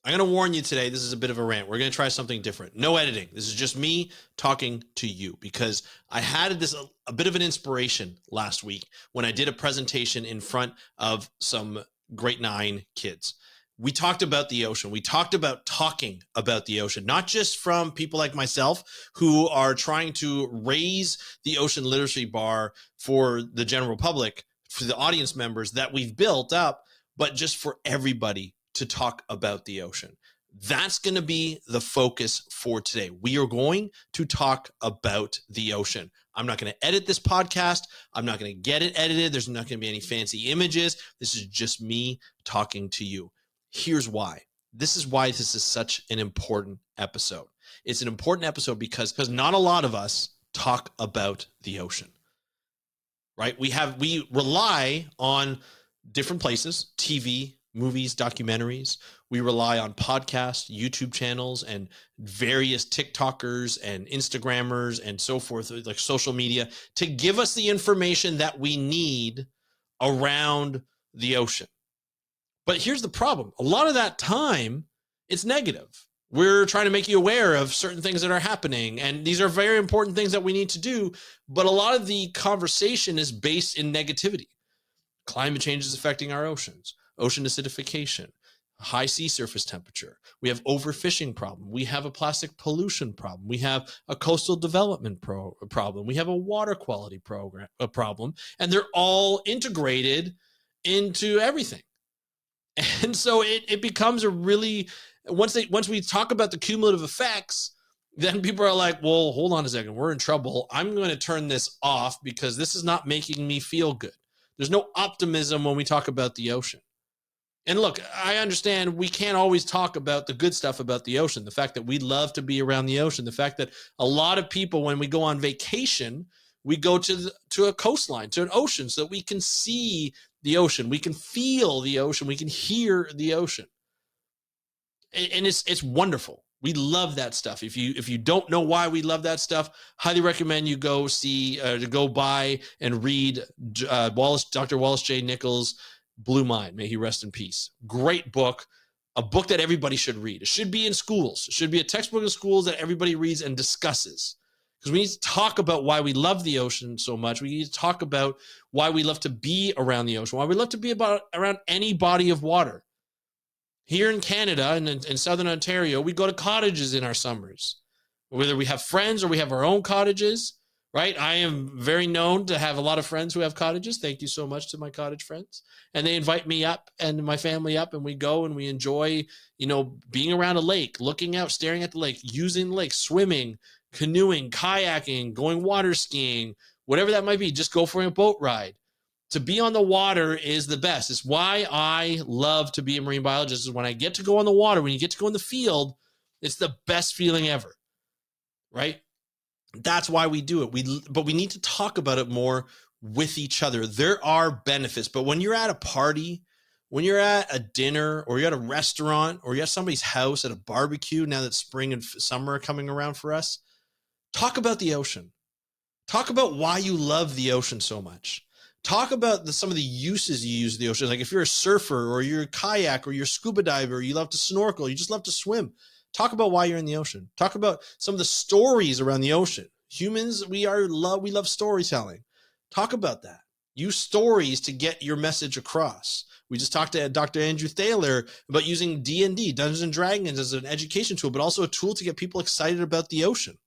I'm going to warn you today, this is a bit of a rant. We're going to try something different. No editing. This is just me talking to you because I had a bit of an inspiration last week when I did a presentation in front of some grade 9 kids. We talked about the ocean. We talked about talking about the ocean, not just from people like myself who are trying to raise the ocean literacy bar for the general public, for the audience members that we've built up, but just for everybody to talk about the ocean. That's going to be the focus for today. We are going to talk about the ocean. I'm not going to edit this podcast. I'm not going to get it edited. There's not going to be any fancy images. This is just me talking to you. Here's why. This is such an important episode. It's an important episode because not a lot of us talk about the ocean, right? We rely on different places, TV, movies, documentaries. We rely on podcasts, YouTube channels, and various TikTokers and Instagrammers and so forth, like social media, to give us the information that we need around the ocean. But here's the problem. A lot of that time, it's negative. We're trying to make you aware of certain things that are happening, and these are very important things that we need to do, but a lot of the conversation is based in negativity. Climate change is affecting our oceans, ocean acidification, high sea surface temperature. We have overfishing problem. We have a plastic pollution problem. We have a coastal development problem. We have a water quality problem, and they're all integrated into everything. And so it becomes a really, once we talk about the cumulative effects, then people are like, well, hold on a second, we're in trouble. I'm going to turn this off because this is not making me feel good. There's no optimism when we talk about the ocean. And look, I understand we can't always talk about the good stuff about the ocean, the fact that we love to be around the ocean, the fact that a lot of people, when we go on vacation, we go to a coastline, to an ocean, so that we can see the ocean, we can feel the ocean, we can hear the ocean. And it's wonderful. We love that stuff. If you don't know why we love that stuff, highly recommend you go buy and read Dr. Wallace J. Nichols' Blue Mind. May he rest in peace. Great book, a book that everybody should read. It should be in schools. It should be a textbook in schools that everybody reads and discusses. Because we need to talk about why we love the ocean so much. We need to talk about why we love to be around the ocean, why we love to be around any body of water. Here in Canada and in Southern Ontario, we go to cottages in our summers. Whether we have friends or we have our own cottages, right? I am very known to have a lot of friends who have cottages. Thank you so much to my cottage friends. And they invite me up and my family up, and we go and we enjoy, being around a lake, looking out, staring at the lake, using the lake, swimming, canoeing, kayaking, going water skiing, whatever that might be. Just go for a boat ride. To be on the water is the best. It's why I love to be a marine biologist, is when I get to go on the water, when you get to go in the field, it's the best feeling ever, right? That's why we do it. But we need to talk about it more with each other. There are benefits, but when you're at a party, when you're at a dinner, or you're at a restaurant, or you're at somebody's house at a barbecue, now that spring and summer are coming around for us, talk about the ocean. Talk about why you love the ocean so much. Talk about some of the uses you use the ocean. Like if you're a surfer, or you're a kayak, or you're a scuba diver, or you love to snorkel, you just love to swim. Talk about why you're in the ocean. Talk about some of the stories around the ocean. Humans, we love storytelling. Talk about that. Use stories to get your message across. We just talked to Dr. Andrew Thaler about using D&D, Dungeons and Dragons, as an education tool, but also a tool to get people excited about the ocean,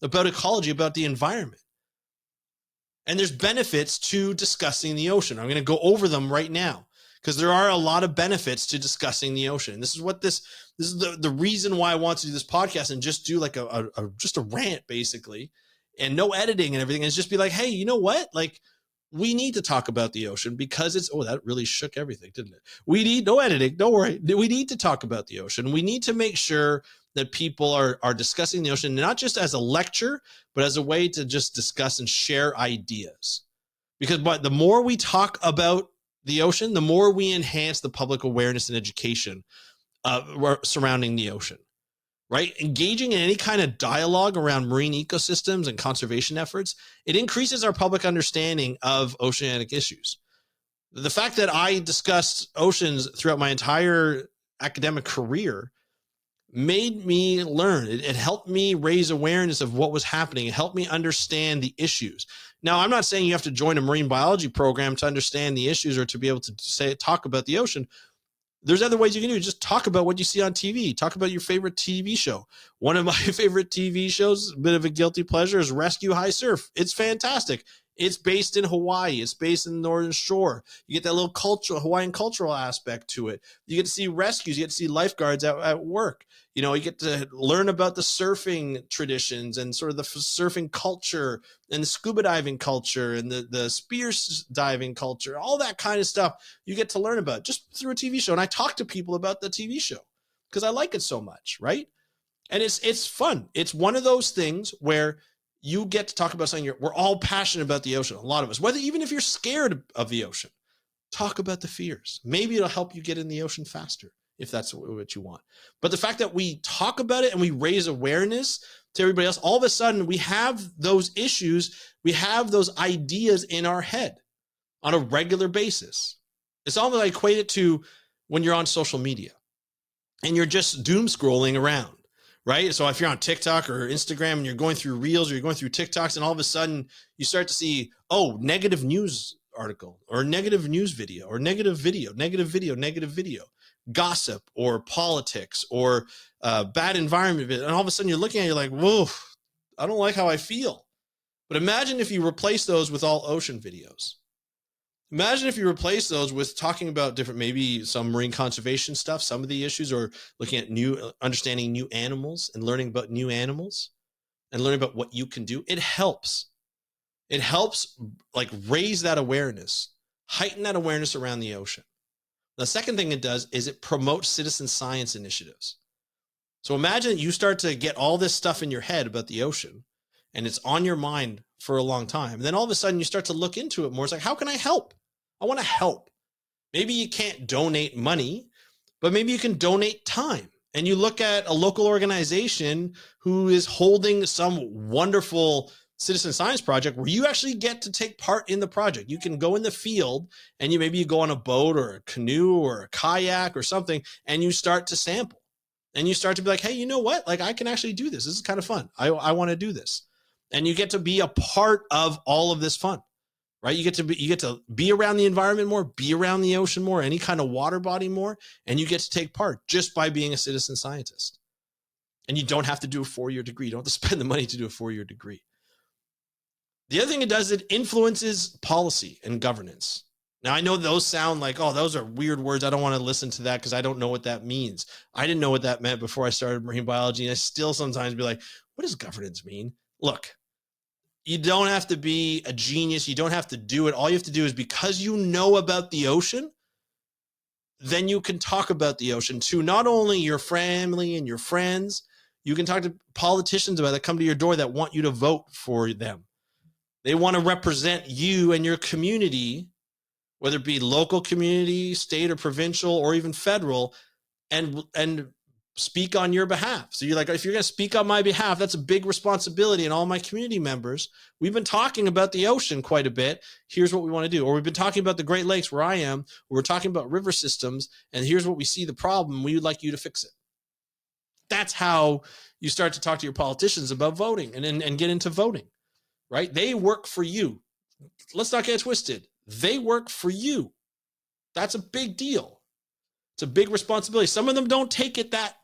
about ecology, about the environment. And there's benefits to discussing the ocean. I'm going to go over them right now because there are a lot of benefits to discussing the ocean. This is the reason why I want to do this podcast and just do like just a rant basically, and no editing and everything. Is just be like, hey, you know what? Like, we need to talk about the ocean because that really shook everything, didn't it? We need no editing. Don't worry. We need to talk about the ocean. We need to make sure that people are discussing the ocean, not just as a lecture, but as a way to just discuss and share ideas. Because the more we talk about the ocean, the more we enhance the public awareness and education surrounding the ocean, right? Engaging in any kind of dialogue around marine ecosystems and conservation efforts, it increases our public understanding of oceanic issues. The fact that I discussed oceans throughout my entire academic career made me learn. It helped me raise awareness of what was happening. It helped me understand the issues. Now, I'm not saying you have to join a marine biology program to understand the issues or to be able to talk about the ocean. There's other ways you can do it. Just talk about what you see on TV. Talk about your favorite TV show. One of my favorite TV shows, a bit of a guilty pleasure, is Rescue High Surf. It's fantastic. It's based in Hawaii. It's based in the Northern Shore. You get that little Hawaiian cultural aspect to it. You get to see rescues. You get to see lifeguards at work. You know, you get to learn about the surfing traditions and sort of the surfing culture and the scuba diving culture and the spear diving culture, all that kind of stuff you get to learn about just through a TV show. And I talk to people about the TV show because I like it so much, right? And it's fun. It's one of those things where you get to talk about something. We're all passionate about the ocean, a lot of us, whether even if you're scared of the ocean, talk about the fears. Maybe it'll help you get in the ocean faster if that's what you want. But the fact that we talk about it and we raise awareness to everybody else, all of a sudden we have those issues, we have those ideas in our head on a regular basis. It's almost like equate it to when you're on social media and you're just doom scrolling around. Right. So if you're on TikTok or Instagram and you're going through reels or you're going through TikToks and all of a sudden you start to see, negative news article or negative news video or negative video, gossip or politics or bad environment. And all of a sudden you're looking at it, you're like, whoa, I don't like how I feel. But imagine if you replace those with all ocean videos. Imagine if you replace those with talking about different, maybe some marine conservation stuff, some of the issues, or looking at understanding new animals and learning about new animals and learning about what you can do. It helps. It helps like raise that awareness, heighten that awareness around the ocean. The second thing it does is it promotes citizen science initiatives. So imagine you start to get all this stuff in your head about the ocean and it's on your mind for a long time. And then all of a sudden you start to look into it more. It's like, how can I help? I want to help. Maybe you can't donate money, but maybe you can donate time. And you look at a local organization who is holding some wonderful citizen science project where you actually get to take part in the project. You can go in the field and maybe you go on a boat or a canoe or a kayak or something, and you start to sample and you start to be like, hey, you know what? Like I can actually do this. This is kind of fun. I want to do this. And you get to be a part of all of this fun, right? You get to be around the environment more, be around the ocean more, any kind of water body more, and you get to take part just by being a citizen scientist. And you don't have to do a 4-year degree. You don't have to spend the money to do a 4-year degree. The other thing it does, it influences policy and governance. Now, I know those sound like, oh, those are weird words. I don't want to listen to that because I don't know what that means. I didn't know what that meant before I started marine biology. And I still sometimes be like, what does governance mean? Look, you don't have to be a genius. You don't have to do it. All you have to do is because you know about the ocean, then you can talk about the ocean to not only your family and your friends, you can talk to politicians about it that come to your door that want you to vote for them. They want to represent you and your community, whether it be local community, state or provincial, or even federal, and speak on your behalf. So you're like, if you're going to speak on my behalf, that's a big responsibility. And all my community members, we've been talking about the ocean quite a bit. Here's what we want to do. Or we've been talking about the Great Lakes where I am. We're talking about river systems. And here's what we see the problem. We would like you to fix it. That's how you start to talk to your politicians about voting and get into voting, right? They work for you. Let's not get it twisted. They work for you. That's a big deal. It's a big responsibility. Some of them don't take it that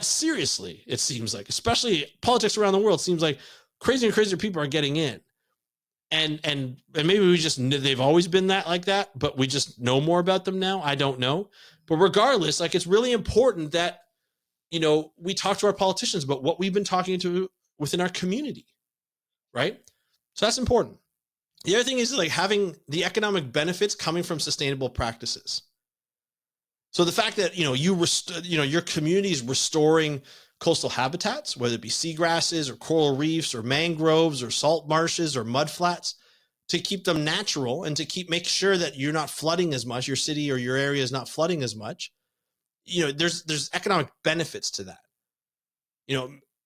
seriously, it seems like, especially politics around the world. It seems like crazier and crazier people are getting in. And maybe they've always been like that, but we just know more about them now. I don't know. But regardless, like it's really important that, we talk to our politicians about what we've been talking to within our community, right? So that's important. The other thing is like having the economic benefits coming from sustainable practices. So the fact that, your community is restoring coastal habitats, whether it be seagrasses or coral reefs or mangroves or salt marshes or mudflats, to keep them natural and to make sure that you're not flooding as much, your city or your area is not flooding as much. There's economic benefits to that.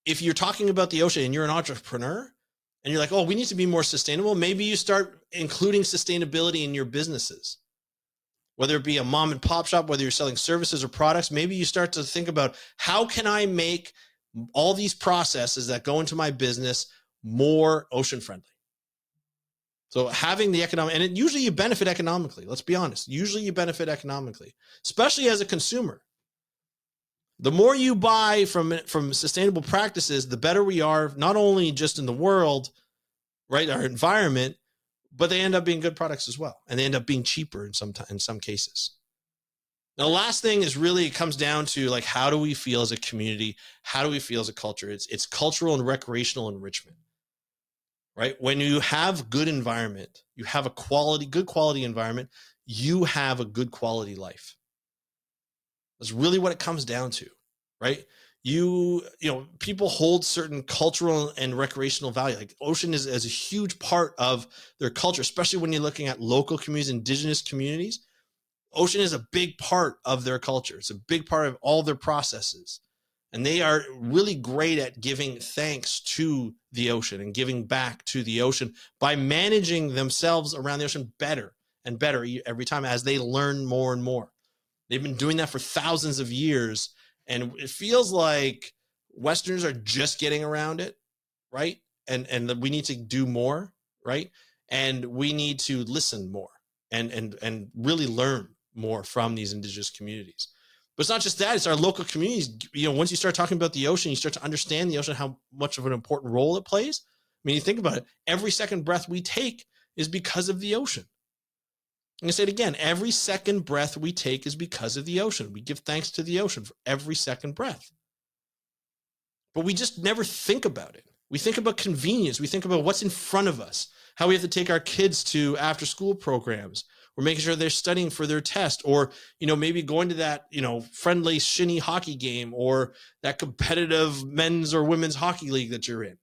If you're talking about the ocean and you're an entrepreneur and you're like, oh, we need to be more sustainable, maybe you start including sustainability in your businesses. whether it be a mom and pop shop, whether you're selling services or products, maybe you start to think about, how can I make all these processes that go into my business more ocean friendly? So having the economic, and usually you benefit economically. Let's be honest. Usually you benefit economically, especially as a consumer. The more you buy from sustainable practices, the better we are, not only just in the world, right, our environment, but they end up being good products as well. And they end up being cheaper in some cases. Now, the last thing is really, it comes down to like, how do we feel as a community? How do we feel as a culture? It's cultural and recreational enrichment, right? When you have good environment, you have a good quality environment, you have a good quality life. That's really what it comes down to, right? People hold certain cultural and recreational value. Like ocean is a huge part of their culture, especially when you're looking at local communities, indigenous communities. Ocean is a big part of their culture. It's a big part of all their processes. And they are really great at giving thanks to the ocean and giving back to the ocean by managing themselves around the ocean better and better every time as they learn more and more. They've been doing that for thousands of years. And it feels like Westerners are just getting around it, right? And we need to do more, right? And we need to listen more and really learn more from these indigenous communities. But it's not just that, it's our local communities. Once you start talking about the ocean, you start to understand the ocean, how much of an important role it plays. I mean, you think about it, every second breath we take is because of the ocean. I'm going to say it again. Every second breath we take is because of the ocean. We give thanks to the ocean for every second breath. But we just never think about it. We think about convenience. We think about what's in front of us, how we have to take our kids to after school programs, or making sure they're studying for their test, or, maybe going to that, friendly shinny hockey game, or that competitive men's or women's hockey league that you're in,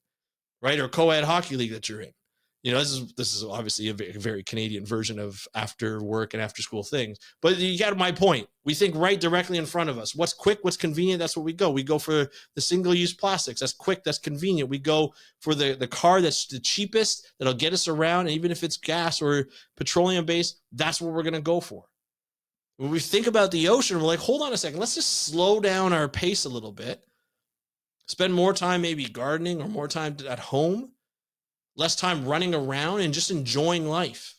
right? Or co-ed hockey league that you're in. This is obviously a very Canadian version of after work and after school things, but you got my point. We think right directly in front of us. What's quick, what's convenient, that's what we go. We go for the single-use plastics. That's quick, that's convenient. We go for the car that's the cheapest, that'll get us around. And even if it's gas or petroleum-based, that's what we're going to go for. When we think about the ocean, we're like, hold on a second. Let's just slow down our pace a little bit. Spend more time maybe gardening or more time at home. Less time running around and just enjoying life.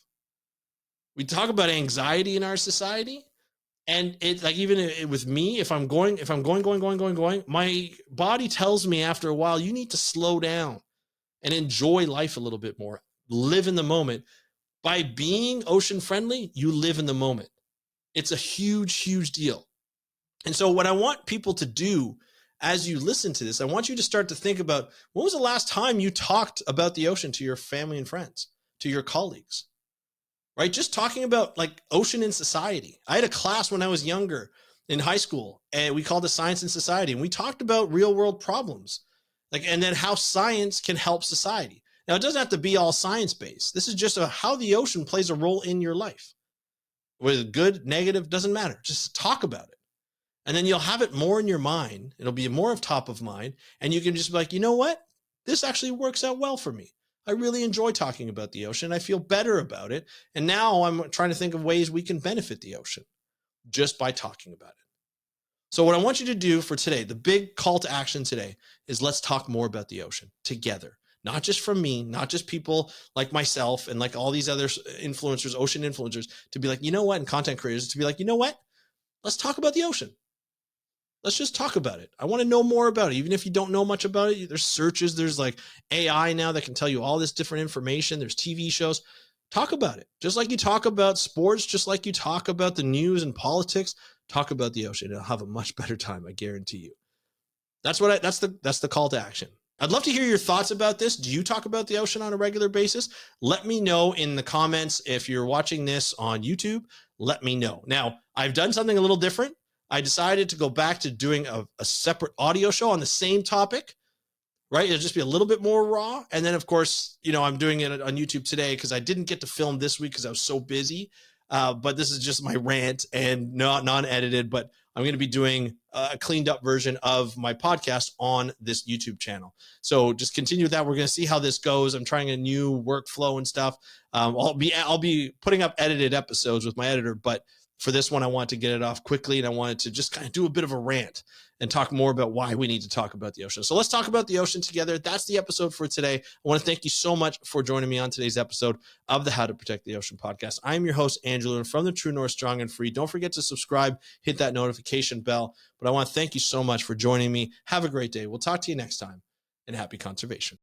We talk about anxiety in our society, and it's like, even with me, if I'm going, my body tells me after a while, you need to slow down and enjoy life a little bit more. Live in the moment. By being ocean friendly, you live in the moment. It's a huge, huge deal. And so what I want people to do as you listen to this, I want you to start to think about, when was the last time you talked about the ocean to your family and friends, to your colleagues, right? Just talking about like ocean in society. I had a class when I was younger in high school, and we called it Science and Society. And we talked about real world problems, and then how science can help society. Now, it doesn't have to be all science-based. This is just how the ocean plays a role in your life. Whether good, negative, doesn't matter. Just talk about it. And then you'll have it more in your mind. It'll be more of top of mind. And you can just be like, you know what? This actually works out well for me. I really enjoy talking about the ocean. I feel better about it. And now I'm trying to think of ways we can benefit the ocean just by talking about it. So what I want you to do for today, the big call to action today, is let's talk more about the ocean together. Not just from me, not just people like myself and like all these other influencers, ocean influencers, to be like, you know what? And content creators to be like, you know what? Let's talk about the ocean. Let's just talk about it. I want to know more about it. Even if you don't know much about it, there's searches, there's like AI now that can tell you all this different information. There's TV shows. Talk about it. Just like you talk about sports, just like you talk about the news and politics, talk about the ocean. You'll have a much better time, I guarantee you. That's the call to action. I'd love to hear your thoughts about this. Do you talk about the ocean on a regular basis? Let me know in the comments. If you're watching this on YouTube, let me know. Now, I've done something a little different. I decided to go back to doing a separate audio show on the same topic, right? It'll just be a little bit more raw. And then, of course, I'm doing it on YouTube today because I didn't get to film this week because I was so busy. But this is just my rant and not non-edited, but I'm going to be doing a cleaned up version of my podcast on this YouTube channel. So just continue with that. We're going to see how this goes. I'm trying a new workflow and stuff. I'll be putting up edited episodes with my editor, but for this one, I wanted to get it off quickly, and I wanted to just kind of do a bit of a rant and talk more about why we need to talk about the ocean. So let's talk about the ocean together. That's the episode for today. I want to thank you so much for joining me on today's episode of the How to Protect the Ocean podcast. I'm your host, Andrew Lewin from the True North Strong and Free. Don't forget to subscribe, hit that notification bell. But I want to thank you so much for joining me. Have a great day. We'll talk to you next time, and happy conservation.